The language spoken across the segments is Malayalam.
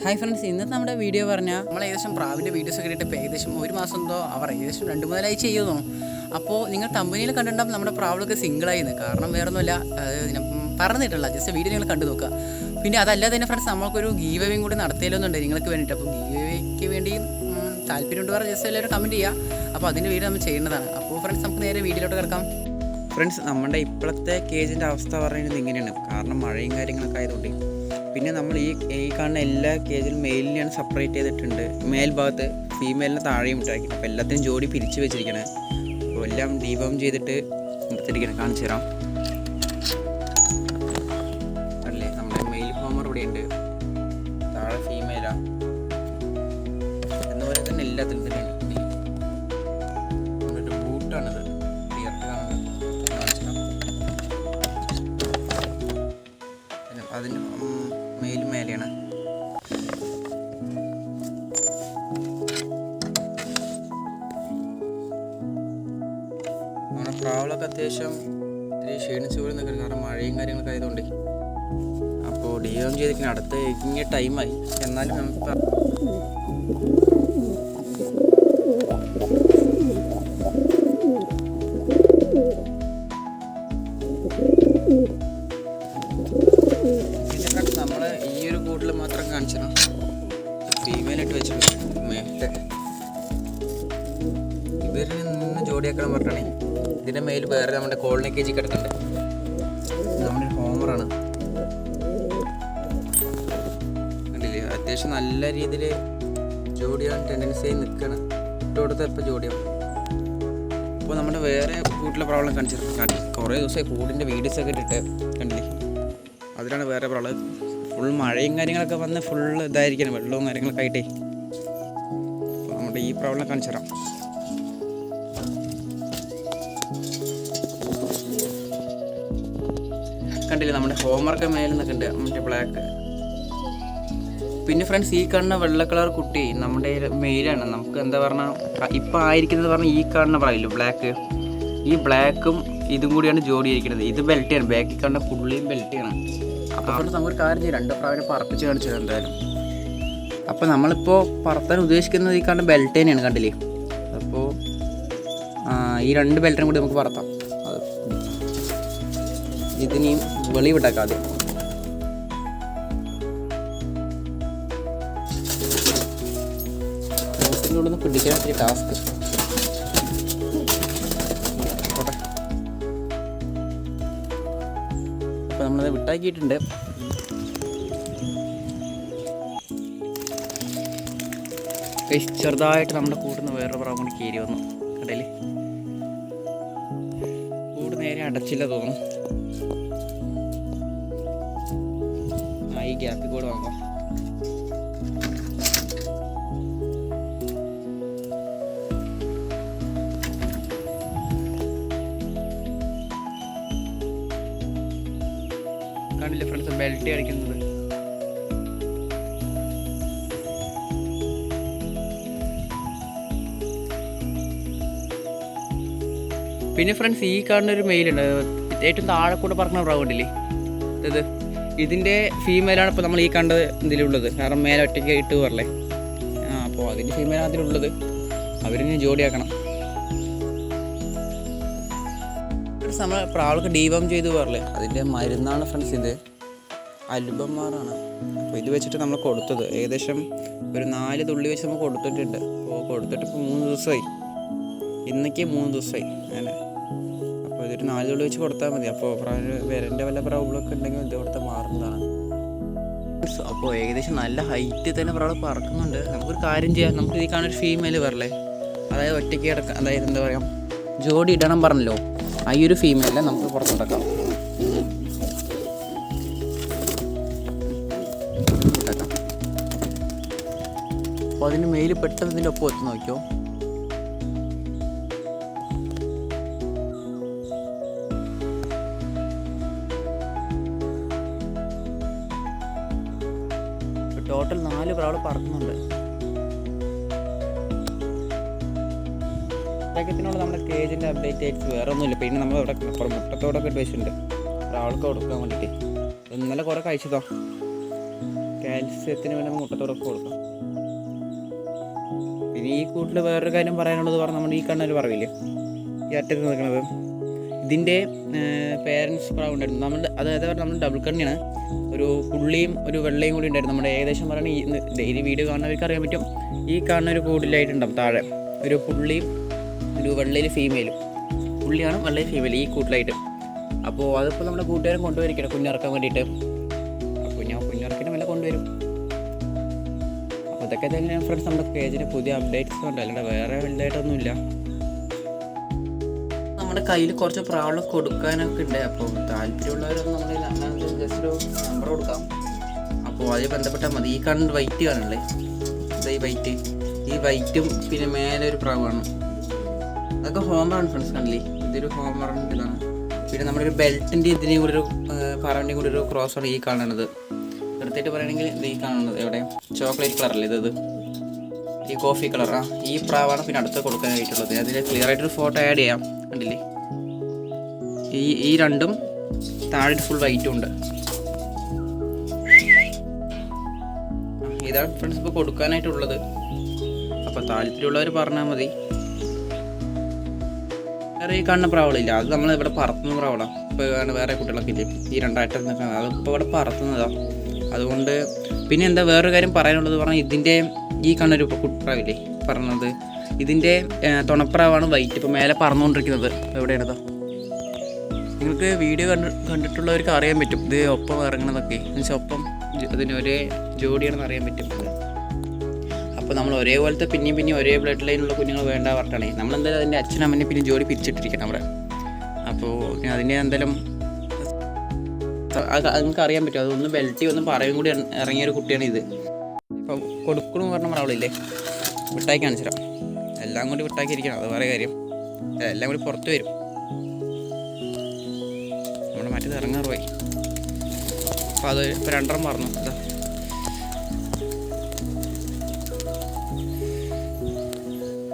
ഹായ് ഫ്രണ്ട്സ്, ഇന്നത്തെ നമ്മുടെ വീഡിയോ പറഞ്ഞാൽ നമ്മൾ ഏകദേശം പ്രാവിൻ്റെ വീഡിയോസ് ഒക്കെ ഇട്ടിട്ട് ഏകദേശം ഒരു മാസം എന്തോ ഏകദേശം 2-3 ആഴ്ച ചെയ്യുന്നു. അപ്പോൾ നിങ്ങൾ കമ്പനിയിൽ കണ്ടിട്ടുണ്ടാകും നമ്മുടെ പ്രാവളൊക്കെ സിംഗിളായിരുന്നു. കാരണം വേറൊന്നുമില്ല, പറഞ്ഞിട്ടില്ല, ജസ്റ്റ് വീഡിയോ നിങ്ങൾ കണ്ടു നോക്കുക. പിന്നെ അതല്ലാതെ തന്നെ ഫ്രണ്ട്സ് നമ്മൾക്കൊരു ഗീവേയും കൂടി നടത്തിയാലോന്നുണ്ട് നിങ്ങൾക്ക് വേണ്ടിയിട്ട്. അപ്പോൾ ഗീവേക്ക് വേണ്ടി താല്പര്യമുണ്ട് പറഞ്ഞാൽ ജസ്റ്റ് എല്ലാവരും കമൻറ്റ് ചെയ്യുക. അപ്പോൾ അതിൻ്റെ വീഡിയോ നമ്മൾ ചെയ്യുന്നതാണ്. അപ്പോൾ ഫ്രണ്ട്സ് നമുക്ക് നേരെ വീഡിയോയിലോട്ട് കിടക്കാം. ഫ്രണ്ട്സ്, നമ്മുടെ ഇപ്പോഴത്തെ കേജിൻ്റെ അവസ്ഥ പറയുന്നത് ഇങ്ങനെയാണ്. കാരണം മഴയും കാര്യങ്ങളൊക്കെ ആയതുകൊണ്ട് പിന്നെ നമ്മൾ ഈ കാണുന്ന എല്ലാ കേജിലും മെയിലിനെയാണ് സെപ്പറേറ്റ് ചെയ്തിട്ടുണ്ട്. മേൽഭാഗത്ത് ഫീമെയിലിനെ താഴെയും ഇട്ടായിരിക്കണം. അപ്പോൾ എല്ലാത്തിനും ജോഡി പിരിച്ച് വെച്ചിരിക്കണേ. അപ്പോൾ എല്ലാം ഡീവോം ചെയ്തിട്ട് എടുത്തിരിക്കണം. കാണിച്ചു തരാം. അല്ലേ, നമ്മുടെ മെയിൽ ഹോമർ ഇവിടെ ഉണ്ട്, താഴെ ഫീമെയിലാണ്. എന്നപോലെ തന്നെ എല്ലാത്തിലും തന്നെയാണ്. ഒരു ബൂട്ടാണിത്, ക്ലിയർട്ട് കാണുന്നത്. അതിന് മെയിലും മേലെയാണ്. നമ്മുടെ പ്രാവളൊക്കെ അത്യാവശ്യം ഇത്തിരി ക്ഷീണിച്ച് പോലും നിൽക്കുന്നത്, കാരണം മഴയും കാര്യങ്ങളൊക്കെ ആയതുകൊണ്ട്. അപ്പോൾ ഡീവോം ചെയ്തിരിക്കുന്ന അടുത്ത് ഇങ്ങനെ ടൈമായി. എന്നാലും നമുക്ക് നമ്മൾ ഈ ഒരു കൂട്ടിൽ മാത്രം കാണിച്ചണം. ഫീമെയിലായിട്ട് വെച്ചിട്ടുണ്ട് മേലെ. ഇവരിൽ നിന്ന് ജോഡിയാക്കണം പറഞ്ഞാണേ. ഇതിൻ്റെ മേൽ വേറെ നമ്മുടെ കോളനി കേജി കിടക്കുന്നുണ്ട്. നമ്മുടെ ഒരു ഹോമറാണ്, കണ്ടില്ലേ? അത്യാവശ്യം നല്ല രീതിയിൽ ജോഡിയാൻ ടെൻഡൻസി ആയി നിൽക്കണം. ഇട്ടുകൊടുത്ത ഇപ്പോൾ ജോഡിയാവും. അപ്പോൾ നമ്മുടെ വേറെ കൂട്ടിലെ പ്രോബ്ലം കാണിച്ചിട്ടുണ്ട്. കുറേ ദിവസമായി കൂടിൻ്റെ വീഡിയോസൊക്കെ ഇട്ടിട്ട് കണ്ടില്ലേ? അതിലാണ് വേറെ പ്രോബ്ലം. ഫുൾ മഴയും കാര്യങ്ങളൊക്കെ വന്ന് ഫുൾ ഇതായിരിക്കണം, വെള്ളവും കാര്യങ്ങളൊക്കെ ആയിട്ടേ. അപ്പോൾ നമ്മുടെ ഈ പ്രോബ്ലം കാണിച്ചു തരാം. കണ്ടില്ലേ, നമ്മുടെ ഹോംവർക്ക് മേലിൽ നിൽക്കുന്നുണ്ട് മറ്റേ ബ്ലാക്ക്. പിന്നെ ഫ്രണ്ട്സ്, ഈ കാണുന്ന വെള്ള കളർ കുട്ടി നമ്മുടെ മെയിലാണ്. നമുക്ക് എന്താ പറഞ്ഞാൽ ഇപ്പം ആയിരിക്കുന്നത് പറഞ്ഞാൽ ഈ കാണുന്ന പറയില്ലോ ബ്ലാക്ക്, ഈ ബ്ലാക്കും ഇതും കൂടിയാണ് ജോഡിയായിരിക്കുന്നത്. ഇത് ബെൽറ്റാണ്, ബാക്കിൽ കാണുന്ന പുള്ളിയും ബെൽറ്റാണ്. അപ്പോൾ ഫ്രണ്ട്സ് നമുക്കൊരു കാര്യം ചെയ്യാം, 2 പ്രാവിനെ പറപ്പിച്ച് കാണിച്ചത് എന്തായാലും. അപ്പോൾ നമ്മളിപ്പോൾ പറത്താൻ ഉദ്ദേശിക്കുന്നത് ഈ കാണുന്ന ബെൽറ്റ് തന്നെയാണ്, കണ്ടില്ലേ? അപ്പോൾ ഈ 2 ബെൽറ്റിനും കൂടി നമുക്ക് പറത്താം. അത് ഇതിനെയും വെളി വിട്ടേക്കാം. ആദ്യം പോസ്റ്റിൻ്റെ ഉള്ളിൽ നിന്ന് പിടിക്കാൻ പറ്റിയ ടാസ്ക്. അപ്പോൾ നമ്മളത് വിട്ടാക്കിയിട്ടുണ്ട്. ചെറുതായിട്ട് നമ്മുടെ കൂട്ടുന്ന വേറൊരു പ്രാവ് കൂടി കയറി വന്നു, കണ്ടല്ലേ? കൂട് നേരെ അടച്ചില്ല തോന്നുന്നു. ഈ ഗ്യാപ്പിൽ കൂടെ വാങ്ങാം. കണ്ടില്ലേ ഫ്രണ്ട്സ്, ബെൽറ്റ് അടിക്കുന്നത്. പിന്നെ ഫ്രണ്ട്സ്, ഈ കാണുന്ന ഒരു മെയിലുണ്ട്, ഏറ്റവും താഴെ കൂടെ പറക്കുന്ന പ്രാവ് കണ്ടില്ലേ? ഇത് ഇതിൻ്റെ ഫീമെയിലാണ് ഇപ്പോൾ നമ്മൾ ഈ കണ്ടത് ഇതിലുള്ളത്. കാരണം മേലെ ഒറ്റയ്ക്ക് ഇട്ട് പറയല്ലേ. അപ്പോൾ അതിൻ്റെ ഫീമെയിലാണ് അതിലുള്ളത്. അവരിനി ജോഡിയാക്കണം. നമ്മൾ പ്രാവൾക്ക് ഡീവോം ചെയ്ത് പറയല്ലേ, അതിൻ്റെ മരുന്നാണ് ഫ്രണ്ട്സ് ഇത്. അലുബമാറാണ്. അപ്പോൾ ഇത് വെച്ചിട്ട് നമ്മൾ കൊടുത്തത് ഏകദേശം ഒരു 4 തുള്ളി വെച്ച് നമ്മൾ കൊടുത്തിട്ടുണ്ട്. അപ്പോൾ കൊടുത്തിട്ട് ഇപ്പോൾ 3 ദിവസമായി. ഇന്നേക്ക് 3 ദിവസമായി അങ്ങനെ. അപ്പോൾ ഇതൊരു 4 തുള്ളി വെച്ച് കൊടുത്താൽ മതി. അപ്പോൾ വിരൻ്റെ വല്ല പ്രോബ്ലമൊക്കെ ഉണ്ടെങ്കിൽ ഇത് കൊടുത്താൽ മാറുന്നതാണ്. അപ്പോൾ ഏകദേശം നല്ല ഹൈറ്റ് തന്നെ പ്രാവ് പറക്കുന്നുണ്ട്. നമുക്കൊരു കാര്യം ചെയ്യാം, നമുക്ക് ഈ കാണൊരു ഫീമെയിൽ പറയല്ലേ, അതായത് ഒറ്റയ്ക്ക് കിടക്കാം, അതായത് എന്താ പറയുക, ജോഡി ഇടണം പറഞ്ഞല്ലോ. ആ ഈ ഒരു ഫീമെയിലെ നമുക്ക് പുറത്തുണ്ടാക്കാം. അപ്പോൾ അതിന് മെയിൽ പെട്ടെന്ന് ഇതിൻ്റെ ഒപ്പം എത്തി നോക്കിയോ. ടോട്ടൽ 4 പ്രാവ് പറക്കുന്നുണ്ട്. ത്തിനുള്ള നമ്മുടെ കേജിൻ്റെ അപ്ഡേറ്റ് ആയിട്ട് വേറെ ഒന്നുമില്ല. പിന്നെ നമ്മൾ ഇവിടെ മുട്ടത്തോടൊക്കെ ഇട്ട് വെച്ചിട്ടുണ്ട്. ഒരാൾക്ക് കൊടുക്കാൻ വേണ്ടിയിട്ട്. ഇന്നലെ കുറേ കഴിച്ചതോ. കാൽസ്യത്തിന് വേണ്ടി മുട്ടത്തോടൊക്കെ കൊടുക്കാം. പിന്നെ ഈ കൂട്ടിൽ വേറൊരു കാര്യം പറയാനുള്ളത് പറഞ്ഞാൽ നമ്മുടെ ഈ കണ്ണൊരു പറവില്ലേ, ഈ അറ്റത്ത് നിൽക്കുന്നത്, ഇതിൻ്റെ പേരൻസ് പ്രാവ് ഉണ്ടായിരുന്നു നമ്മുടെ, അതായത് നമ്മൾ ഡബിൾ കണ്ണിയാണ്, ഒരു പുള്ളിയും ഒരു വെള്ളയും കൂടി ഉണ്ടായിരുന്നു നമ്മുടെ. ഏകദേശം പറയുകയാണെങ്കിൽ ഈ ഡെയിലി വീഡിയോ കാണുന്നവർക്ക് അറിയാൻ പറ്റും, ഈ കാണുന്ന ഒരു കൂട്ടിലായിട്ടുണ്ടാവും താഴെ ഒരു പുള്ളിയും ഒരു വെള്ളയിൽ ഫീമെയിലും, പുള്ളിയാണ് വെള്ളയിൽ ഫീമെയിൽ ഈ കൂട്ടിലായിട്ട്. അപ്പോൾ അതിപ്പോൾ നമ്മുടെ കൂട്ടുകാരൻ കൊണ്ടുവരിക്കണം കുഞ്ഞിറക്കാൻ വേണ്ടിയിട്ട്. അപ്പോൾ ഞാൻ കുഞ്ഞിറക്കിന് വില കൊണ്ടുവരും. അപ്പോൾ ഇതൊക്കെ തന്നെ ഫ്രണ്ട്സ് നമ്മുടെ പേജിന് പുതിയ അപ്ഡേറ്റ്സ് ഉണ്ട്, അല്ലാണ്ട് വേറെ വലുതായിട്ടൊന്നുമില്ല. നമ്മുടെ കയ്യിൽ കുറച്ച് പ്രാവളം കൊടുക്കാനൊക്കെ ഉണ്ട്. അപ്പോൾ താല്പര്യമുള്ളവരൊന്നും നമ്മൾ ജസ്റ്റ് ഒരു നമ്പർ കൊടുക്കാം. അപ്പോൾ അതിൽ ബന്ധപ്പെട്ടാൽ മതി. ഈ കാണുന്ന വൈറ്റ് കാണുന്നുള്ളത്, ഇതാ ഈ വൈറ്റും പിന്നെ മേലെ ഒരു പ്രാവാണ്, അതൊക്കെ ഹോമറാണ് ഫ്രണ്ട്സ്. കണ്ടില്ലേ, ഇതൊരു ഹോമറിൻ്റെ ഇതാണ്. പിന്നെ നമ്മുടെ ഒരു ബെൽറ്റിൻ്റെ ഇതിൻ്റെയും കൂടി ഒരു പറവൻ്റെയും കൂടി ഒരു ക്രോസാണ് ഈ കാണുന്നത്. കൃത്യമായിട്ട് പറയുകയാണെങ്കിൽ ഇത് ഈ കാണുന്നത് എവിടെ ചോക്ലേറ്റ് കളറല്ലേ ഇത്, ഈ കോഫി കളറാ, ഈ പ്രാവാണ് പിന്നെ അടുത്ത് കൊടുക്കാനായിട്ടുള്ളത്. അതിൽ ക്ലിയർ ആയിട്ടൊരു ഫോട്ടോ ആഡ് ചെയ്യാം. കണ്ടില്ലേ, ഈ രണ്ടും താഴെ ഫുൾ വൈറ്റും ഉണ്ട്. ഇതാണ് ഫ്രണ്ട്സ് ഇപ്പോൾ കൊടുക്കാനായിട്ടുള്ളത്. അപ്പോൾ താല്പര്യമുള്ളവർ പറഞ്ഞാൽ മതി. വേറെ ഈ കാണുന്ന പ്രാവളില്ല, അത് നമ്മൾ ഇവിടെ പറത്തുന്ന പ്രാവളാണ്. ഇപ്പോൾ വേറെ കുട്ടികളൊക്കെ ഇല്ലേ ഈ രണ്ടായിട്ടം നിൽക്കുന്നത്, അതിപ്പോൾ ഇവിടെ പറത്തുന്നതാണ്. അതുകൊണ്ട് പിന്നെ എന്താ വേറൊരു കാര്യം പറയാനുള്ളത് പറഞ്ഞാൽ, ഇതിൻ്റെ ഈ കാണുന്നൊരു കുട്ടിപ്രാവില്ലേ പറഞ്ഞത്, ഇതിൻ്റെ തുണപ്രാവാണ് വൈറ്റ് ഇപ്പോൾ മേലെ പറന്നുകൊണ്ടിരിക്കുന്നത്. എവിടെയാണതോ നിങ്ങൾക്ക് വീഡിയോ കണ്ടിട്ടുള്ളവർക്ക് അറിയാൻ പറ്റും, ഇത് ഒപ്പം ഇറങ്ങണതൊക്കെ എന്നുവെച്ചാൽ ഒപ്പം അതിന് ഒരേ ജോഡിയാണെന്ന് അറിയാൻ പറ്റും. അപ്പോൾ നമ്മൾ ഒരേപോലത്തെ പിന്നെയും ഒരേ ബ്ലഡ് ലൈനുള്ള കുഞ്ഞുങ്ങൾ വേണ്ട പറഞ്ഞിട്ടാണ് നമ്മളെന്തായാലും അതിൻ്റെ അച്ഛനമ്മനെ പിന്നെ ജോഡി പിരിച്ചിട്ടിരിക്കണം അവിടെ. അപ്പോൾ അതിൻ്റെ എന്തായാലും നിങ്ങൾക്ക് അറിയാൻ പറ്റും. അതൊന്ന് ബെൽറ്റി ഒന്നും പറയും കൂടി ഇറങ്ങിയൊരു കുട്ടിയാണ് ഇത്. ഇപ്പോൾ കൊടുക്കണമെന്ന് പറഞ്ഞ നമ്മളവിളില്ലേ, വിട്ടാക്കി കാണിച്ചിടാം. എല്ലാം കൂടി വിട്ടാക്കിയിരിക്കണം, അത് വേറെ കാര്യം. എല്ലാം കൂടി പുറത്ത് വരും. നമ്മുടെ മറ്റേത് ഇറങ്ങാറുമായി. അപ്പോൾ അത് ഇപ്പോൾ രണ്ടെണ്ണം പറഞ്ഞു. ഇതാ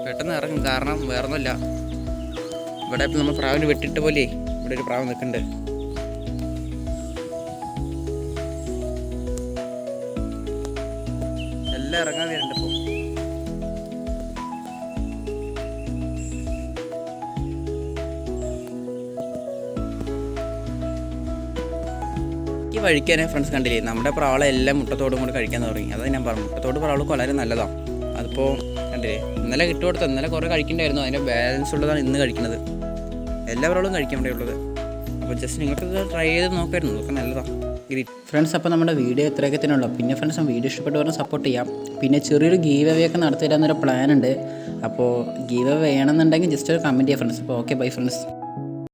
പെട്ടെന്ന് ഇറങ്ങും, കാരണം വേറൊന്നുമില്ല. ഇവിടെ ഇപ്പം നമ്മൾ പ്രാവിന് വെട്ടിട്ട പോലെ ഇവിടെ ഒരു പ്രാവ് നിൽക്കുന്നുണ്ട്. എല്ലാം ഇറങ്ങാൻ വരുന്നുണ്ട് ഇപ്പോൾ. ഈ വഴിക്കാനെ ഫ്രണ്ട്സ് കണ്ടില്ലേ, നമ്മുടെ പ്രാവളെ എല്ലാം മുട്ടത്തോടും കൂടി കഴിക്കാൻ തുടങ്ങി. അത് ഞാൻ പറഞ്ഞു, മുട്ടത്തോട് പ്രാവൾക്ക് വളരെ നല്ലതാണ്. അതിപ്പോൾ കണ്ടില്ലേ, ഇന്നലെ കിട്ടുകൊടുത്ത് ഇന്നലെ കുറേ കഴിക്കണ്ടായിരുന്നു, അതിൻ്റെ ബാലൻസ് ഉള്ളതാണ് ഇന്ന് കഴിക്കുന്നത്. എല്ലാ പ്രാവളും കഴിക്കാൻ വേണ്ടിയുള്ളത്. അപ്പോൾ ജസ്റ്റ് നിങ്ങൾക്കത് ട്രൈ ചെയ്ത് നോക്കായിരുന്നു, അതൊക്കെ നല്ലതാണ്. ഫ്രണ്ട്സ്, അപ്പോൾ നമ്മുടെ വീഡിയോ ഇത്രയൊക്കെ തന്നെ ഉള്ളൂ. പിന്നെ ഫ്രണ്ട്സ് വീഡിയോ ഇഷ്ടപ്പെട്ട് പറഞ്ഞാൽ സപ്പോർട്ട് ചെയ്യാം. പിന്നെ ചെറിയൊരു ഗീവ് അവേ ഒക്കെ നടത്തി തരാമെന്നൊരു പ്ലാൻ ഉണ്ട്. അപ്പോൾ ഗീവ് അവേ വേണമെന്നുണ്ടെങ്കിൽ ജസ്റ്റ് ഒരു കമൻറ്റ് ചെയ്യാം ഫ്രണ്ട്സ്. അപ്പോൾ ഓക്കെ, ബൈ ഫ്രണ്ട്സ്.